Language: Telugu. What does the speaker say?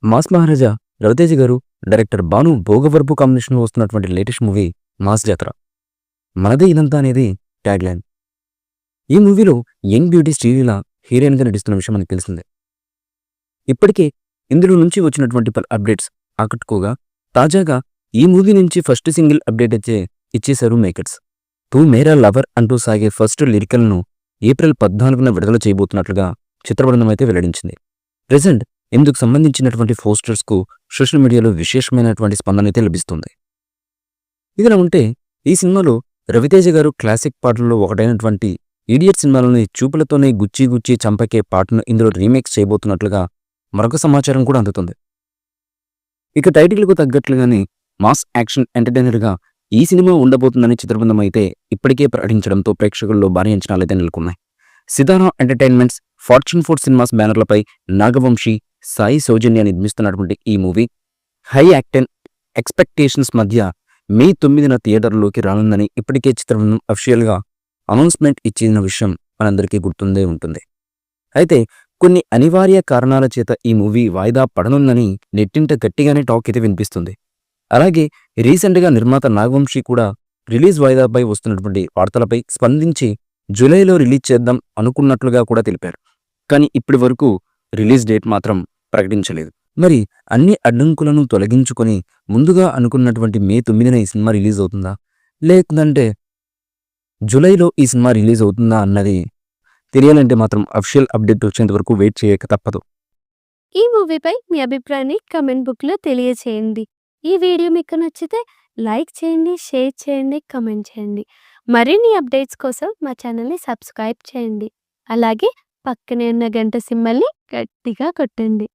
మాస్ మహారాజా రవితేజ గారు, డైరెక్టర్ భాను భోగవరపు కాంబినేషన్లో వస్తున్నటువంటి లేటెస్ట్ మూవీ మాస్ జాతర. మనదే ఇదంతా అనేది ట్యాగ్ లైన్. ఈ మూవీలో యంగ్ బ్యూటీ శ్రీలీల హీరోయిన్గా నటిస్తున్న విషయం మనకు తెలిసిందే. ఇప్పటికే ఇందులో నుంచి వచ్చినటువంటి అప్డేట్స్ ఆకట్టుకోగా, తాజాగా ఈ మూవీ నుంచి ఫస్ట్ సింగిల్ అప్డేట్ అయితే ఇచ్చేశారు మేకర్స్. తూ మేరా లవర్ అంటూ సాగే ఫస్ట్ లిరికల్ను ఏప్రిల్ 14న విడుదల చేయబోతున్నట్లుగా చిత్రబృందం అయితే వెల్లడించింది. ప్రెజెంట్ ఇందుకు సంబంధించినటువంటి పోస్టర్స్కు సోషల్ మీడియాలో విశేషమైనటువంటి స్పందన అయితే లభిస్తుంది. ఇదిలా ఉంటే ఈ సినిమాలో రవితేజ గారు క్లాసిక్ పాటల్లో ఒకటైనటువంటి ఇడియట్ సినిమాలోని చూపులతోనే గుచ్చి గుచ్చి చంపకే పాటను ఇందులో రీమేక్స్ చేయబోతున్నట్లుగా మరొక సమాచారం కూడా అందుతుంది. ఇక టైటిల్కు తగ్గట్లుగానే మాస్ యాక్షన్ ఎంటర్టైనర్గా ఈ సినిమా ఉండబోతుందని చిత్రబృందం అయితే ఇప్పటికే ప్రకటించడంతో ప్రేక్షకుల్లో భారీ అంచనాలైతే నెలకొన్నాయి. సితారా ఎంటర్టైన్మెంట్స్, ఫార్చ్యూన్ 4 సినిమాస్ బ్యానర్లపై నాగవంశీ, సాయి సౌజన్య నిర్మిస్తున్నటువంటి ఈ మూవీ హై ఎక్స్పెక్టేషన్స్ మధ్య మే 9న థియేటర్లోకి రానుందని ఇప్పటికే చిత్రబృందం అఫీషియల్గా అనౌన్స్మెంట్ ఇచ్చిన విషయం మనందరికీ గుర్తుండే ఉంటుంది. అయితే కొన్ని అనివార్య కారణాల చేత ఈ మూవీ వాయిదా పడనుందని నెట్టింట గట్టిగానే టాక్ అయితే వినిపిస్తుంది. అలాగే రీసెంట్గా నిర్మాత నాగవంశీ కూడా రిలీజ్ వాయిదాపై వస్తున్నటువంటి వార్తలపై స్పందించి జూలైలో రిలీజ్ చేద్దాం అనుకున్నట్లుగా కూడా తెలిపారు. కానీ ఇప్పటి వరకు రిలీజ్ డేట్ మాత్రం ప్రకటించలేదు. మరి అన్ని అడ్డంకులను తొలగించుకొని ముందుగా అనుకున్నటువంటి మే 9న ఈ సినిమా రిలీజ్ అవుతుందా, లేదంటే జూలైలో ఈ సినిమా రిలీజ్ అవుతుందా అన్నది తెలియాలంటే మాత్రం అఫీషియల్ అప్డేట్ వచ్చేంత వరకు వెయిట్ చేయక తప్పదు. ఈ మూవీపై మీ అభిప్రాయాన్ని కమెంట్ బుక్లో తెలియచేయండి. ఈ వీడియో మీకు నచ్చితే లైక్ చేయండి, షేర్ చేయండి, కమెంట్ చేయండి. మరిన్ని అప్డేట్స్ కోసం మా ఛానల్ని సబ్స్క్రైబ్ చేయండి. అలాగే పక్కనే ఉన్న గంట సింబల్ని గట్టిగా కొట్టండి.